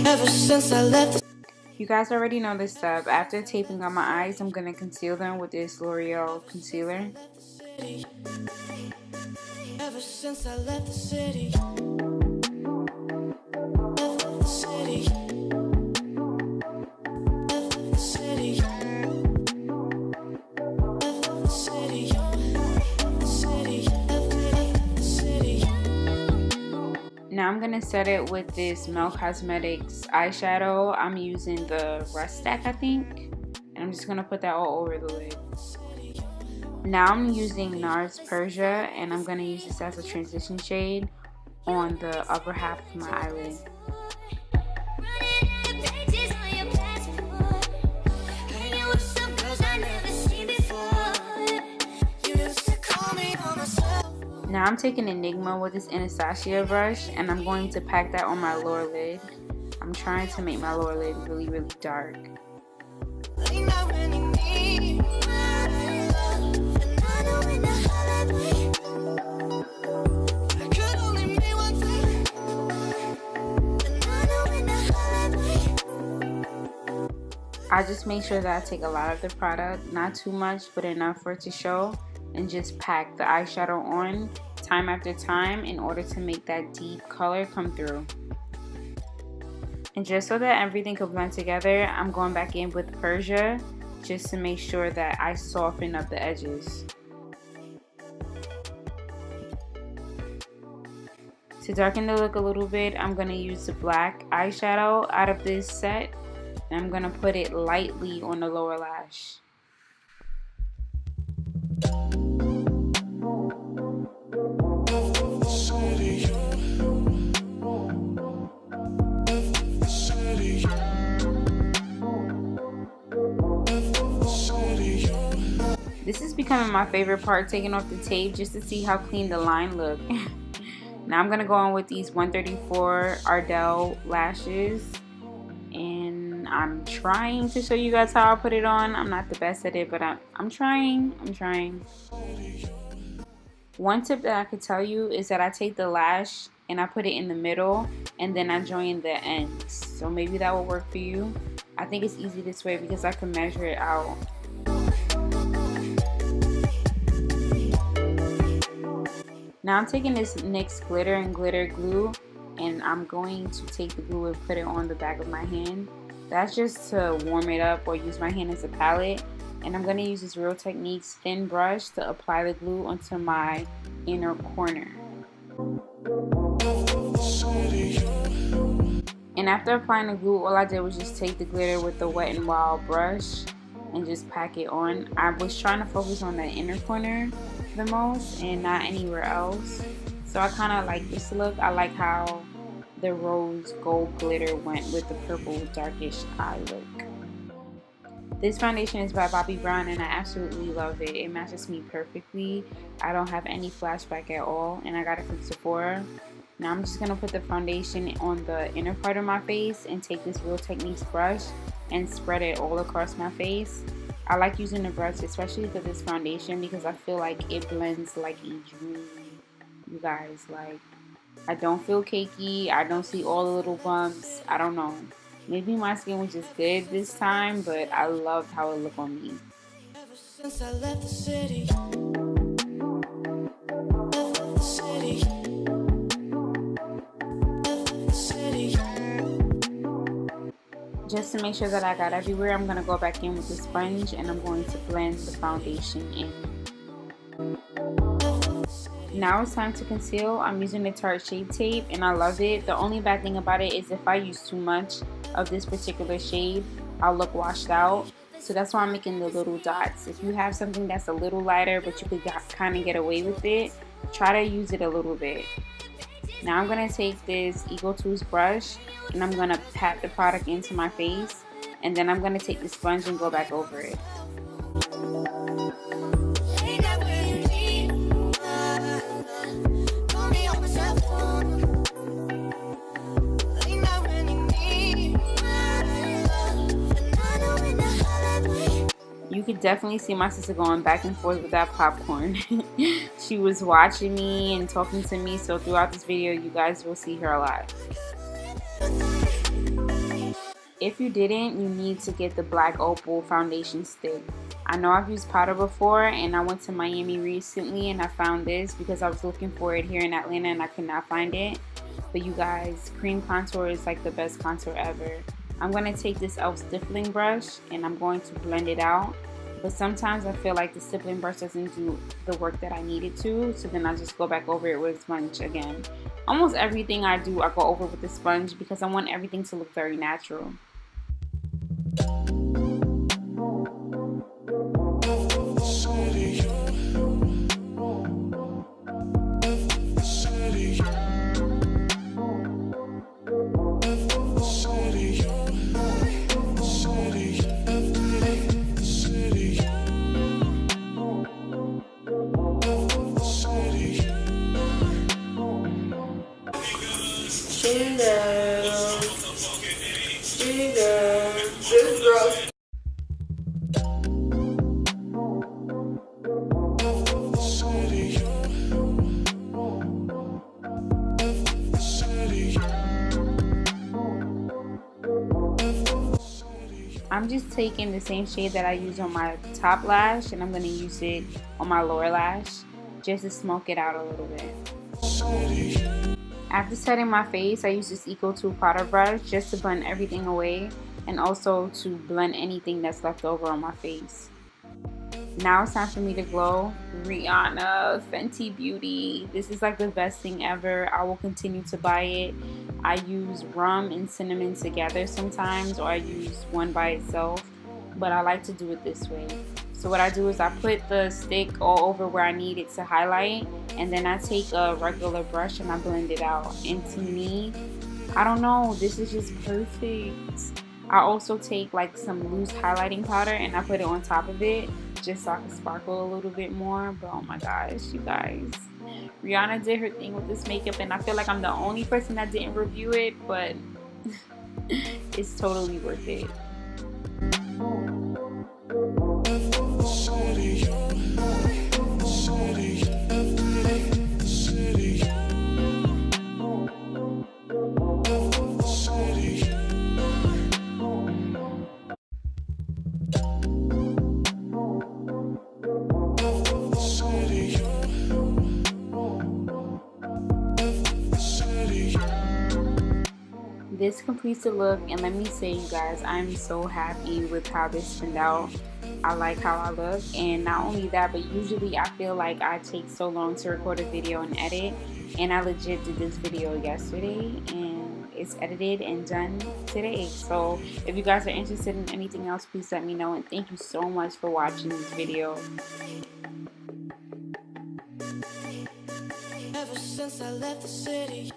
Ever since I left. You guys already know this step. After taping on my eyes, I'm going to conceal them with this L'Oreal concealer. Ever since I left the city. Now I'm going to set it with this Mel Cosmetics eyeshadow. I'm using the Rust Stack, I think. And I'm just going to put that all over the lid. Now I'm using NARS Persia, and I'm going to use this as a transition shade on the upper half of my eyelid. Now I'm taking Enigma with this Anastasia brush, and I'm going to pack that on my lower lid. I'm trying to make my lower lid really, really dark. I just make sure that I take a lot of the product, not too much, but enough for it to show, and just pack the eyeshadow on time after time in order to make that deep color come through. And just so that everything can blend together, I'm going back in with Persia just to make sure that I soften up the edges. To darken the look a little bit, I'm going to use the black eyeshadow out of this set, and I'm going to put it lightly on the lower lash. This is becoming my favorite part, taking off the tape just to see how clean the line look. Now I'm going to go on with these 134 Ardell lashes, and I'm trying to show you guys how I put it on. I'm not the best at it, but I'm trying. One tip that I could tell you is that I take the lash and I put it in the middle, and then I join the ends. So maybe that will work for you. I think it's easy this way because I can measure it out. Now I'm taking this NYX Glitter Glue, and I'm going to take the glue and put it on the back of my hand. That's just to warm it up or use my hand as a palette. And I'm going to use this Real Techniques thin brush to apply the glue onto my inner corner. And after applying the glue, all I did was just take the glitter with the Wet n Wild brush and just pack it on. I was trying to focus on the inner corner the most and not anywhere else. So I kind of like this look. I like how the rose gold glitter went with the purple darkish eye look. This foundation is by Bobbi Brown, and I absolutely love it. It matches me perfectly. I don't have any flashback at all, and I got it from Sephora. Now I'm just going to put the foundation on the inner part of my face and take this Real Techniques brush and spread it all across my face. I like using the brush, especially for this foundation, because I feel like it blends like a dream. You guys, like, I don't feel cakey. I don't see all the little bumps. I don't know. Maybe my skin was just good this time, but I loved how it looked on me. Ever since I left the city. Just to make sure that I got everywhere, I'm going to go back in with the sponge and I'm going to blend the foundation in. Now it's time to conceal. I'm using the Tarte Shape Tape and I love it. The only bad thing about it is if I use too much of this particular shade, I'll look washed out. So that's why I'm making the little dots. If you have something that's a little lighter but you could kind of get away with it, try to use it a little bit. Now I'm going to take this Eagle Tools brush and I'm going to pat the product into my face, and then I'm going to take the sponge and go back over it. You could could definitely see my sister going back and forth with that popcorn. She was watching me and talking to me, so throughout this video you guys will see her a lot. If you didn't, you need to get the black opal foundation stick. I know I've used powder before, and I went to Miami recently and I found this because I was looking for it here in Atlanta and I could not find it. But you guys, cream contour is like the best contour ever. I'm going to take this e.l.f. stippling brush and I'm going to blend it out. But sometimes I feel like the stippling brush doesn't do the work that I need it to, so then I just go back over it with a sponge again. Almost everything I do, I go over with a sponge because I want everything to look very natural. I'm just taking the same shade that I use on my top lash and I'm going to use it on my lower lash just to smoke it out a little bit. After setting my face, I use this Eco 2 powder brush just to blend everything away and also to blend anything that's left over on my face. Now it's time for me to glow. Rihanna, Fenty Beauty. This is like the best thing ever. I will continue to buy it. I use rum and cinnamon together sometimes, or I use one by itself, but I like to do it this way. So what I do is I put the stick all over where I need it to highlight, and then I take a regular brush and I blend it out. And to me, I don't know, this is just perfect. I also take like some loose highlighting powder and I put it on top of it just so I can sparkle a little bit more. But oh my gosh, you guys, Rihanna did her thing with this makeup and I feel like I'm the only person that didn't review it, but it's totally worth it. This completes the look, and let me say, you guys, I'm so happy with how this turned out. I like how I look, and not only that, but usually I feel like I take so long to record a video and edit, and I legit did this video yesterday and it's edited and done today. So if you guys are interested in anything else, please let me know, and thank you so much for watching this video. Ever since I left the city.